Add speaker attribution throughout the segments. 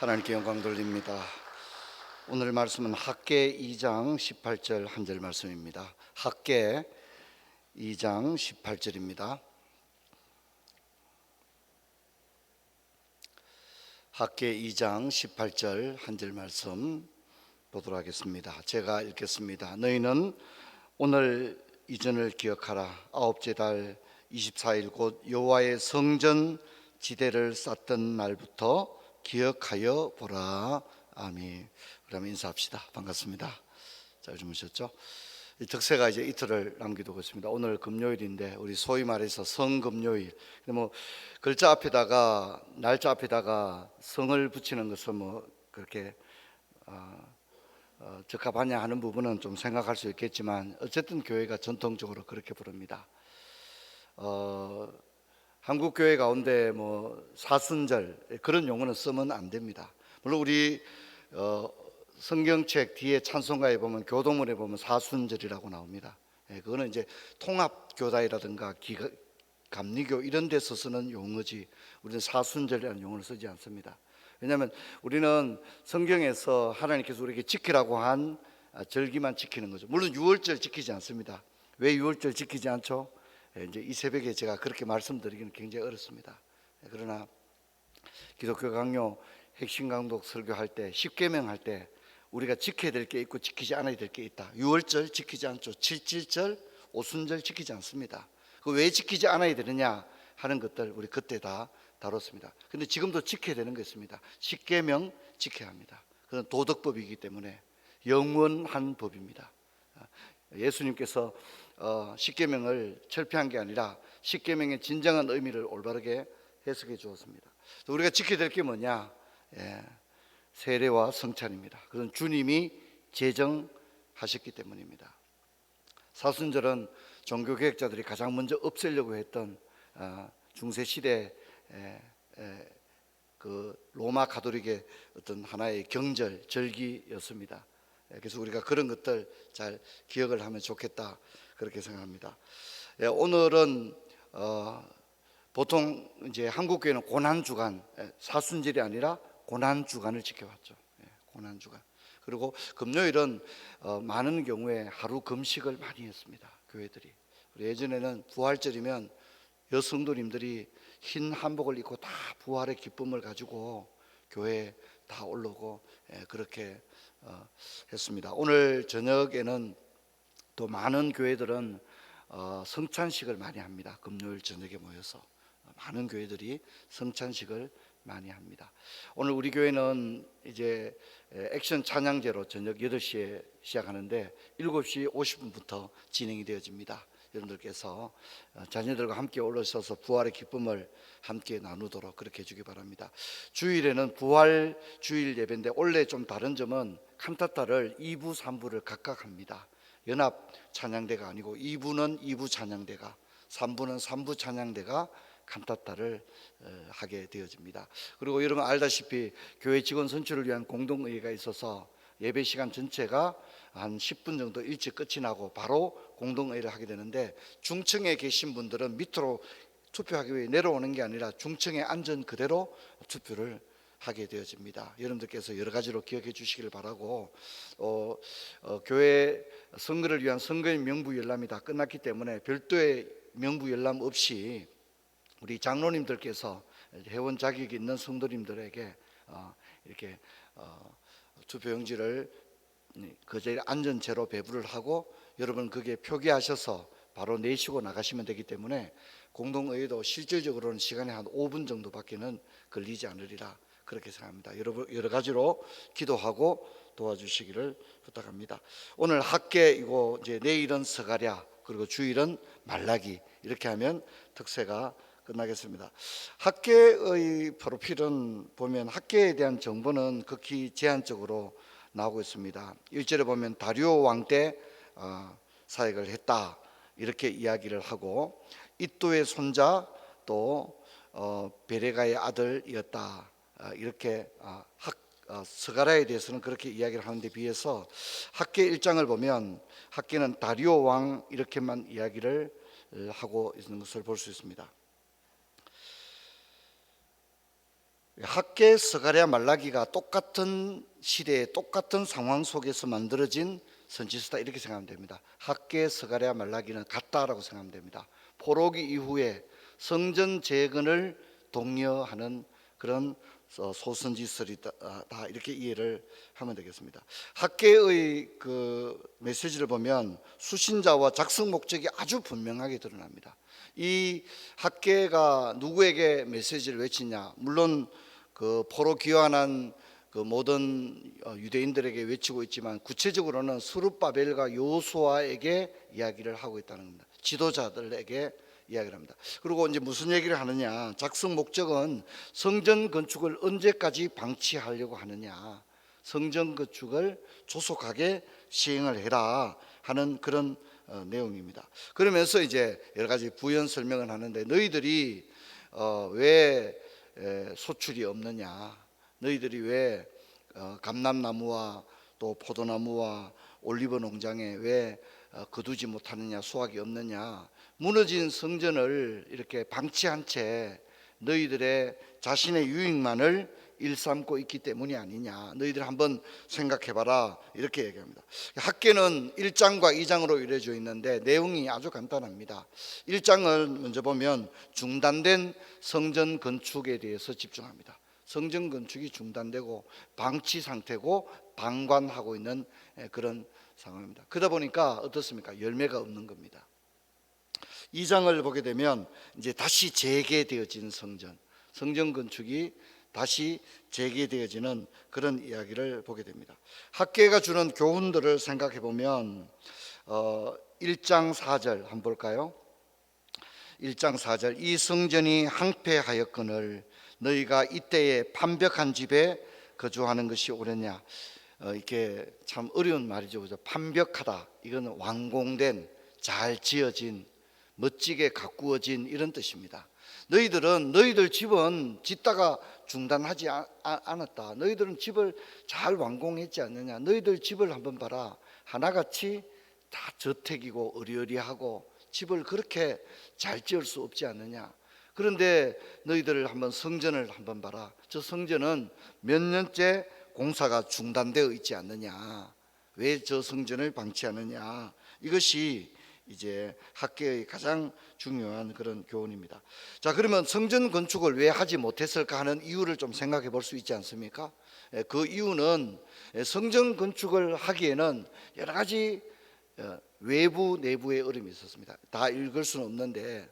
Speaker 1: 하나님께 영광 돌립니다. 오늘 말씀은 학개 2장 18절 한 절 말씀입니다. 학개 2장 18절입니다. 학개 2장 18절 한 절 말씀 보도록 하겠습니다. 제가 읽겠습니다. 너희는 오늘 이전을 기억하라. 아홉째 달 24일 곧 여호와의 성전 지대를 쌓던 날부터 기억하여 보라. 아멘. 그러면 인사합시다. 반갑습니다. 잘 주무셨죠? 이 덕세가 이제 이틀을 남겨두고 있습니다. 오늘 금요일인데 우리 소위 말해서 성금요일. 뭐 글자 앞에다가 날짜 앞에다가 성을 붙이는 것은 뭐 그렇게 적합하냐 하는 부분은 좀 생각할 수 있겠지만 어쨌든 교회가 전통적으로 그렇게 부릅니다. 한국 교회 가운데 뭐 사순절 그런 용어는 쓰면 안 됩니다. 물론 우리 성경책 뒤에 찬송가에 보면 교도문에 보면 사순절이라고 나옵니다. 그거는 이제 통합교다이라든가 감리교 이런 데서 쓰는 용어지 우리는 사순절이라는 용어를 쓰지 않습니다. 왜냐하면 우리는 성경에서 하나님께서 우리에게 지키라고 한 절기만 지키는 거죠. 물론 유월절 지키지 않습니다. 왜 유월절 지키지 않죠? 이제 이 새벽에 제가 그렇게 말씀드리기는 굉장히 어렵습니다. 그러나 기독교 강요 핵심 강독 설교할 때 10계명 할 때 우리가 지켜야 될 게 있고 지키지 않아야 될 게 있다. 유월절 지키지 않죠. 칠칠절, 오순절 지키지 않습니다. 그 왜 지키지 않아야 되느냐 하는 것들 우리 그때 다 다뤘습니다. 근데 지금도 지켜야 되는 게 있습니다. 10계명 지켜야 합니다. 그건 도덕법이기 때문에 영원한 법입니다. 예수님께서 10계명을 철폐한 게 아니라 10계명의 진정한 의미를 올바르게 해석해 주었습니다. 우리가 지켜야 될 게 뭐냐? 세례와 성찬입니다. 그건 주님이 제정하셨기 때문입니다. 사순절은 종교개혁자들이 가장 먼저 없애려고 했던 중세시대 그 로마 가톨릭의 어떤 하나의 경절, 절기였습니다. 그래서 우리가 그런 것들 잘 기억을 하면 좋겠다 그렇게 생각합니다. 오늘은 보통 이제 한국교회는 고난주간, 사순절이 아니라 고난주간을 지켜왔죠. 고난주간. 그리고 금요일은 많은 경우에 하루 금식을 많이 했습니다. 교회들이. 예전에는 부활절이면 여성도님들이 흰 한복을 입고 다 부활의 기쁨을 가지고 교회에 다 올라오고 그렇게 했습니다. 오늘 저녁에는 또 많은 교회들은 성찬식을 많이 합니다. 금요일 저녁에 모여서 많은 교회들이 성찬식을 많이 합니다. 오늘 우리 교회는 이제 액션 찬양제로 저녁 8시에 시작하는데 7시 50분부터 진행이 되어집니다. 여러분들께서 자녀들과 함께 올라서서 부활의 기쁨을 함께 나누도록 그렇게 해주기 바랍니다. 주일에는 부활 주일 예배인데 원래 좀 다른 점은 칸타타를 2부 3부를 각각 합니다. 연합 찬양대가 아니고 2부는 2부 찬양대가 3부는 3부 찬양대가 칸타타를 하게 되어집니다. 그리고 여러분 알다시피 교회 직원 선출을 위한 공동의회가 있어서 예배 시간 전체가 한 10분 정도 일찍 끝이 나고 바로 공동의회를 하게 되는데 중층에 계신 분들은 밑으로 투표하기 위해 내려오는 게 아니라 중층에 앉은 그대로 투표를 하게 되어집니다. 여러분들께서 여러 가지로 기억해 주시길 바라고 교회 선거를 위한 선거인 명부 열람이 다 끝났기 때문에 별도의 명부 열람 없이 우리 장로님들께서 회원 자격이 있는 성도님들에게 이렇게 투표용지를 그 자리에 앉은 채로 배부를 하고 여러분 그게 표기하셔서 바로 내시고 나가시면 되기 때문에 공동의회도 실질적으로는 시간이 한 5분 정도밖에는 걸리지 않으리라 그렇게 생각합니다. 여러 가지로 기도하고 도와주시기를 부탁합니다. 오늘 학개이고 이제 내일은 스가랴 그리고 주일은 말라기 이렇게 하면 특세가 끝나겠습니다. 학개의 프로필은 보면 학개에 대한 정보는 극히 제한적으로 나오고 있습니다. 1절에 보면 다리오 왕 때 사역을 했다 이렇게 이야기를 하고 이또의 손자 또 베레가의 아들이었다 이렇게 스가랴에 대해서는 그렇게 이야기를 하는데 비해서 학개 1장을 보면 학개는 다리오 왕 이렇게만 이야기를 하고 있는 것을 볼 수 있습니다. 학개, 스가랴, 말라기가 똑같은 시대에 똑같은 상황 속에서 만들어진 선지서다 이렇게 생각하면 됩니다. 학개, 스가랴, 말라기는 같다라고 생각하면 됩니다. 포로기 이후에 성전 재건을 독려하는 그런 소선지서리다 이렇게 이해를 하면 되겠습니다. 학개의 그 메시지를 보면 수신자와 작성 목적이 아주 분명하게 드러납니다. 이 학개가 누구에게 메시지를 외치냐? 물론 그 포로 귀환한 그 모든 유대인들에게 외치고 있지만 구체적으로는 스룹바벨과 여호수아에게 이야기를 하고 있다는 겁니다. 지도자들에게 이야기를 합니다. 그리고 이제 무슨 얘기를 하느냐? 작성 목적은 성전 건축을 언제까지 방치하려고 하느냐? 성전 건축을 조속하게 시행을 해라 하는 그런 내용입니다. 그러면서 이제 여러 가지 부연 설명을 하는데 너희들이 왜 소출이 없느냐? 너희들이 왜 감람나무와 또 포도나무와 올리브 농장에 왜 거두지 못하느냐, 수확이 없느냐? 무너진 성전을 이렇게 방치한 채 너희들의 자신의 유익만을 일삼고 있기 때문이 아니냐. 너희들 한번 생각해봐라 이렇게 얘기합니다. 학계는 1장과 2장으로 이루어져 있는데 내용이 아주 간단합니다. 1장을 먼저 보면 중단된 성전 건축에 대해서 집중합니다. 성전 건축이 중단되고 방치 상태고 방관하고 있는 그런 상황입니다. 그러다 보니까 어떻습니까? 열매가 없는 겁니다. 2장을 보게 되면 이제 다시 재개되어진 성전 건축이 다시 재개되어지는 그런 이야기를 보게 됩니다. 학계가 주는 교훈들을 생각해 보면 1장 4절 한번 볼까요? 1장 4절 이 성전이 항폐하였거늘 너희가 이때에 판벽한 집에 거주하는 것이 옳으냐. 이게 참 어려운 말이죠. 그죠? 판벽하다 이건 완공된 잘 지어진 멋지게 가꾸어진 이런 뜻입니다. 너희들 집은 짓다가 중단하지 않았다. 너희들은 집을 잘 완공했지 않느냐. 너희들 집을 한번 봐라. 하나같이 다 저택이고 으리으리하고 집을 그렇게 잘 지을 수 없지 않느냐. 그런데 너희들 한번 성전을 한번 봐라. 저 성전은 몇 년째 공사가 중단되어 있지 않느냐. 왜 저 성전을 방치하느냐. 이것이 이제 학계의 가장 중요한 그런 교훈입니다. 자, 그러면 성전 건축을 왜 하지 못했을까 하는 이유를 좀 생각해 볼 수 있지 않습니까? 그 이유는 성전 건축을 하기에는 여러 가지 외부 내부의 어려움이 있었습니다. 다 읽을 수는 없는데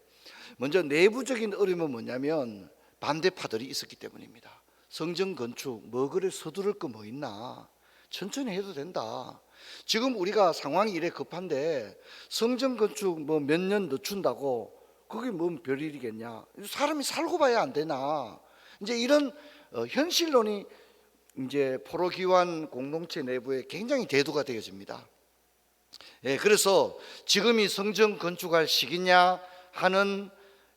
Speaker 1: 먼저 내부적인 어려움은 뭐냐면 반대파들이 있었기 때문입니다. 성전 건축 뭐 그래 서두를 거 뭐 있나, 천천히 해도 된다. 지금 우리가 상황이 이래 급한데 성전 건축 뭐 몇 년 늦춘다고 그게 뭔 별일이겠냐. 사람이 살고 봐야 안 되나. 이제 이런 현실론이 이제 포로기환 공동체 내부에 굉장히 대두가 되어집니다. 그래서 지금이 성전 건축할 시기냐 하는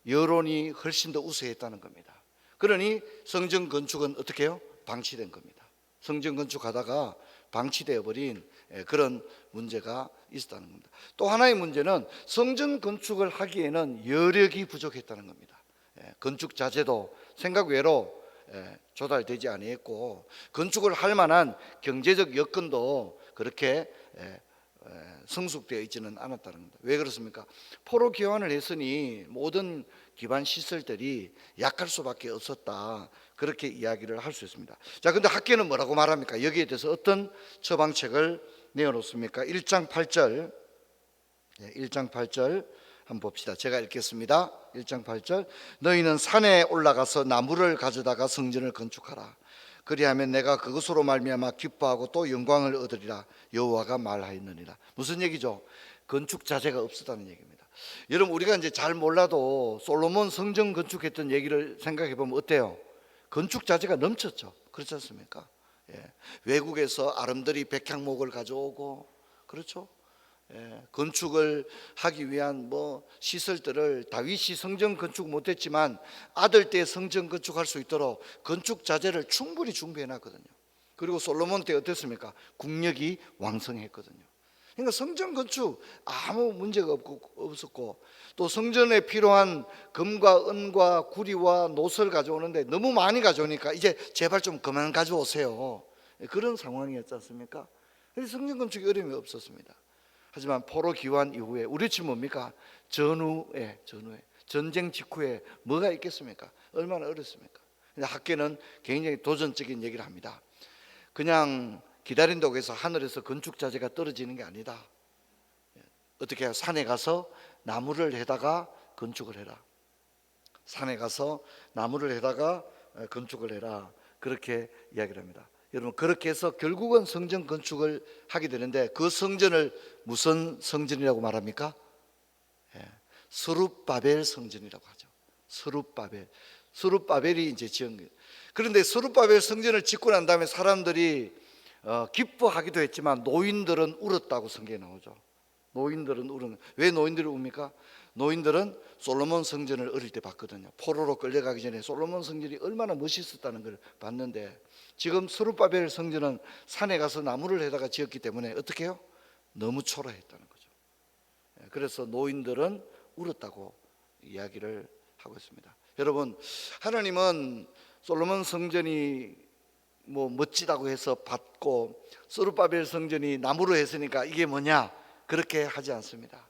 Speaker 1: 여론이 훨씬 더 우세했다는 겁니다. 그러니 성전 건축은 어떻게 해요? 방치된 겁니다. 성전 건축하다가 방치되어 버린 그런 문제가 있었다는 겁니다. 또 하나의 문제는 성전 건축을 하기에는 여력이 부족했다는 겁니다. 건축 자재도 생각 외로 조달되지 아니했고 건축을 할 만한 경제적 여건도 그렇게 성숙되어 있지는 않았다는 겁니다. 왜 그렇습니까? 포로 기환을 했으니 모든 기반 시설들이 약할 수밖에 없었다. 그렇게 이야기를 할 수 있습니다. 자, 근데 학계는 뭐라고 말합니까? 여기에 대해서 어떤 처방책을 내어놓습니까? 1장 8절 1장 8절 한번 봅시다. 제가 읽겠습니다. 1장 8절 너희는 산에 올라가서 나무를 가져다가 성전을 건축하라. 그리하면 내가 그것으로 말미암아 기뻐하고 또 영광을 얻으리라. 여호와가 말하였느니라. 무슨 얘기죠? 건축 자재가 없었다는 얘기입니다. 여러분 우리가 이제 잘 몰라도 솔로몬 성전 건축했던 얘기를 생각해 보면 어때요? 건축 자재가 넘쳤죠. 그렇지 않습니까? 외국에서 아름드리 백향목을 가져오고 그렇죠? 건축을 하기 위한 뭐 시설들을 다윗이 성전 건축 못했지만 아들 때 성전 건축할 수 있도록 건축 자재를 충분히 준비해 놨거든요. 그리고 솔로몬 때 어땠습니까? 국력이 왕성했거든요. 그러니까 성전 건축 아무 문제가 없었고, 또 성전에 필요한 금과 은과 구리와 노설 가져오는데 너무 많이 가져오니까 이제 제발 좀 그만 가져오세요, 그런 상황이었지 않습니까? 그래서 성전 건축에 어려움이 없었습니다. 하지만 포로 귀환 이후에 우리 집 뭡니까? 전후에 전쟁 직후에 뭐가 있겠습니까? 얼마나 어렵습니까? 학계는 굉장히 도전적인 얘기를 합니다. 그냥 기다린다고 해서 하늘에서 건축 자재가 떨어지는 게 아니다. 어떻게 해요? 산에 가서 나무를 해다가 건축을 해라. 산에 가서 나무를 해다가 건축을 해라. 그렇게 이야기를 합니다. 여러분, 그렇게 해서 결국은 성전 건축을 하게 되는데, 그 성전을 무슨 성전이라고 말합니까? 스룹바벨 성전이라고 하죠. 스룹바벨이 이제 지은 거예요. 그런데 스룹바벨 성전을 짓고 난 다음에 사람들이 기뻐하기도 했지만 노인들은 울었다고 성경에 나오죠. 노인들은 울은, 왜 노인들이 웁니까? 노인들은 솔로몬 성전을 어릴 때 봤거든요. 포로로 끌려가기 전에 솔로몬 성전이 얼마나 멋있었다는 걸 봤는데, 지금 스룹바벨 성전은 산에 가서 나무를 해다가 지었기 때문에 어떻게 해요? 너무 초라했다는 거죠. 그래서 노인들은 울었다고 이야기를 하고 있습니다. 여러분, 하나님은 솔로몬 성전이 뭐 멋지다고 해서 받고 스룹바벨 성전이 나무로 했으니까 이게 뭐냐, 그렇게 하지 않습니다.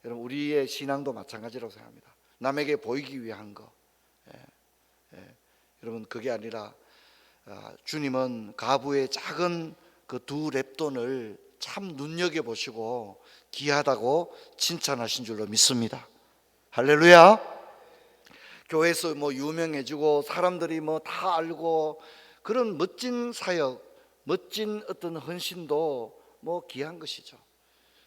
Speaker 1: 여러분, 우리의 신앙도 마찬가지라고 생각합니다. 남에게 보이기 위한 거, 여러분, 그게 아니라 주님은 가부의 작은 그 두 랩돈을 참 눈여겨보시고 귀하다고 칭찬하신 줄로 믿습니다. 할렐루야. 교회에서 뭐 유명해지고 사람들이 뭐 다 알고 그런 멋진 사역, 멋진 어떤 헌신도 뭐 귀한 것이죠.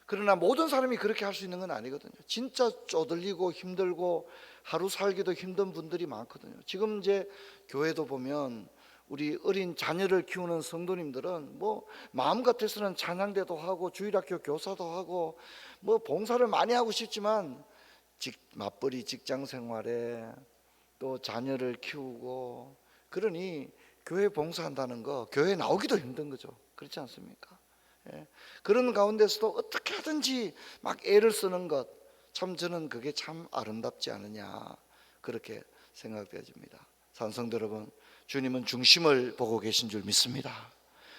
Speaker 1: 그러나 모든 사람이 그렇게 할 수 있는 건 아니거든요. 진짜 쪼들리고 힘들고 하루 살기도 힘든 분들이 많거든요. 지금 이제 교회도 보면 우리 어린 자녀를 키우는 성도님들은 뭐 마음 같아서는 찬양대도 하고 주일학교 교사도 하고 뭐 봉사를 많이 하고 싶지만 맞벌이 직장 생활에 또 자녀를 키우고 그러니 교회 봉사한다는 거, 교회 나오기도 힘든 거죠. 그렇지 않습니까? 그런 가운데서도 어떻게 하든지 막 애를 쓰는 것, 참 저는 그게 참 아름답지 않느냐, 그렇게 생각되어집니다. 산성도 여러분, 주님은 중심을 보고 계신 줄 믿습니다.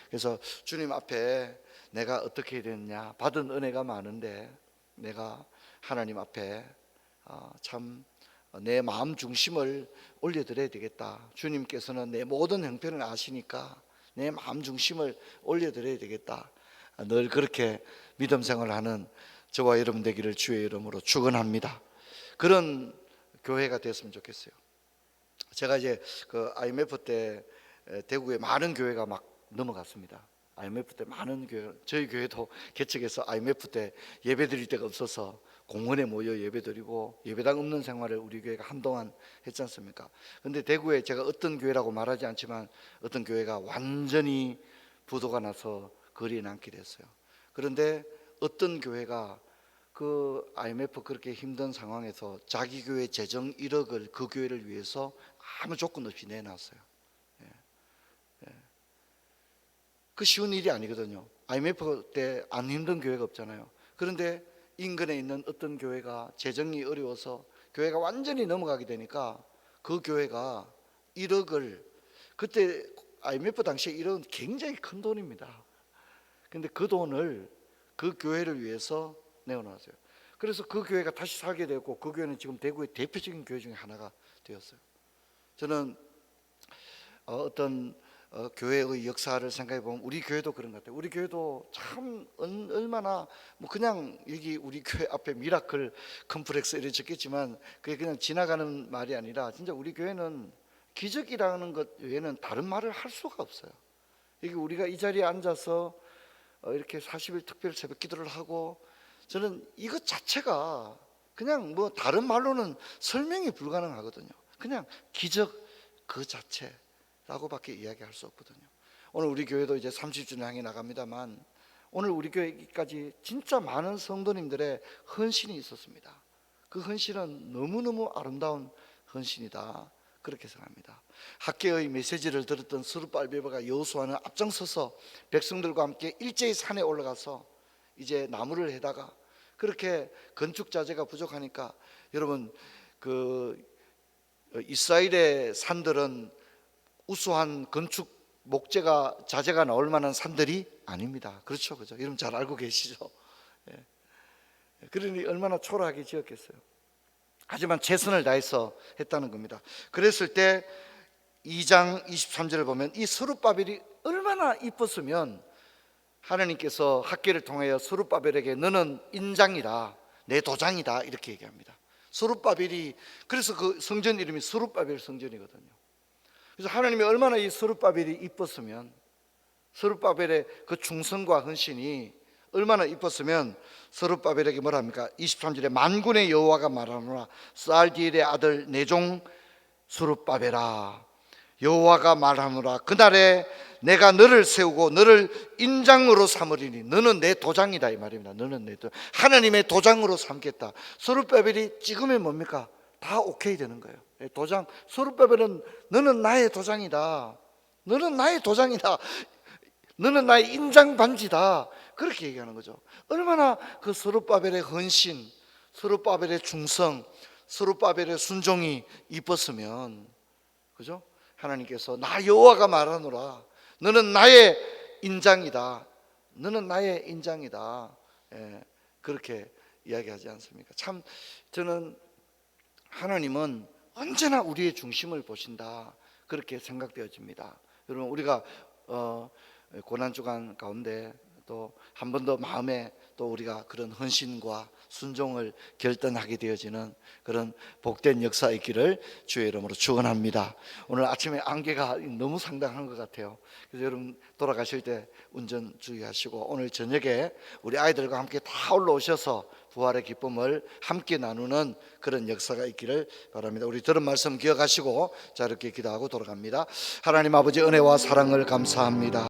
Speaker 1: 그래서 주님 앞에 내가 어떻게 해야 되느냐, 받은 은혜가 많은데 내가 하나님 앞에 참 내 마음 중심을 올려드려야 되겠다. 주님께서는 내 모든 형편을 아시니까 내 마음 중심을 올려드려야 되겠다. 늘 그렇게 믿음 생활하는 저와 여러분 되기를 주의 이름으로 축원합니다. 그런 교회가 됐으면 좋겠어요. 제가 이제 그 IMF 때 대구에 많은 교회가 막 넘어갔습니다. IMF 때 많은 교회, 저희 교회도 개척해서 IMF 때 예배 드릴 데가 없어서 공원에 모여 예배 드리고 예배당 없는 생활을 우리 교회가 한동안 했지 않습니까? 근데 대구에 제가 어떤 교회라고 말하지 않지만 어떤 교회가 완전히 부도가 나서 거리에 남게 됐어요. 그런데 어떤 교회가 그 IMF 그렇게 힘든 상황에서 자기 교회 재정 1억을 그 교회를 위해서 아무 조건 없이 내놨어요. 그 쉬운 일이 아니거든요. IMF 때 안 힘든 교회가 없잖아요. 그런데 인근에 있는 어떤 교회가 재정이 어려워서 교회가 완전히 넘어가게 되니까 그 교회가 1억을, 그때 IMF 당시에 1억은 굉장히 큰 돈입니다. 근데 그 돈을 그 교회를 위해서 내어놨어요. 그래서 그 교회가 다시 살게 되었고 그 교회는 지금 대구의 대표적인 교회 중에 하나가 되었어요. 저는 어떤 교회의 역사를 생각해 보면 우리 교회도 그런 것 같아요. 우리 교회도 참 얼마나 뭐 그냥 여기 우리 교회 앞에 미라클 컴플렉스 이렇게 적겠지만 그게 그냥 지나가는 말이 아니라 진짜 우리 교회는 기적이라는 것 외에는 다른 말을 할 수가 없어요. 여기 우리가 이 자리에 앉아서 이렇게 40일 특별 새벽 기도를 하고, 저는 이것 자체가 그냥 뭐 다른 말로는 설명이 불가능하거든요. 그냥 기적 그 자체라고밖에 이야기할 수 없거든요. 오늘 우리 교회도 이제 30주년 향해 나갑니다만 오늘 우리 교회까지 진짜 많은 성도님들의 헌신이 있었습니다. 그 헌신은 너무너무 아름다운 헌신이다, 그렇게 생각합니다. 학계의 메시지를 들었던 스룹바벨과 여호수아는 앞장서서 백성들과 함께 일제히 산에 올라가서 이제 나무를 해다가 그렇게 건축 자재가 부족하니까 여러분 그 이스라엘의 산들은 우수한 건축 목재가 자재가 나올 만한 산들이 아닙니다. 그렇죠, 그죠? 여러분 잘 알고 계시죠? 예. 그러니 얼마나 초라하게 지었겠어요. 하지만 최선을 다해서 했다는 겁니다. 그랬을 때 2장 23절을 보면 이 스룹바벨이 얼마나 이뻤으면 하나님께서 학계를 통하여 스룹바벨에게 너는 인장이다, 내 도장이다 이렇게 얘기합니다. 스룹바벨이 그래서 그 성전 이름이 스룹바벨 성전이거든요. 그래서 하나님이 얼마나 이 스룹바벨이 이뻤으면, 스룹바벨의 그 충성과 헌신이 얼마나 이뻤으면 스룹바벨에게 뭐라 합니까? 23절에 만군의 여호와가 말하노라 스알디엘의 아들 내 종 스룹바벨아 여호와가 말하노라 그날에 내가 너를 세우고 너를 인장으로 삼으리니 너는 내 도장이다 이 말입니다. 너는 내 도장, 하나님의 도장으로 삼겠다. 스룹바벨이 찍으면 뭡니까? 다 오케이 되는 거예요. 도장, 스룹바벨은 너는 나의 도장이다, 너는 나의 도장이다, 너는 나의 인장 반지다 그렇게 얘기하는 거죠. 얼마나 그 스룹바벨의 헌신, 스룹바벨의 충성, 스룹바벨의 순종이 이뻤으면, 그죠? 하나님께서 나 여호와가 말하노라 너는 나의 인장이다, 너는 나의 인장이다, 그렇게 이야기하지 않습니까? 참 저는 하나님은 언제나 우리의 중심을 보신다 그렇게 생각되어집니다. 여러분 우리가 고난주간 가운데 또 한 번 더 마음에 또 우리가 그런 헌신과 순종을 결단하게 되어지는 그런 복된 역사 있기를 주의 이름으로 축원합니다. 오늘 아침에 안개가 너무 상당한 것 같아요. 그래서 여러분 돌아가실 때 운전 주의하시고 오늘 저녁에 우리 아이들과 함께 다 올라오셔서 부활의 기쁨을 함께 나누는 그런 역사가 있기를 바랍니다. 우리 들은 말씀 기억하시고 자 이렇게 기도하고 돌아갑니다. 하나님 아버지 은혜와 사랑을 감사합니다.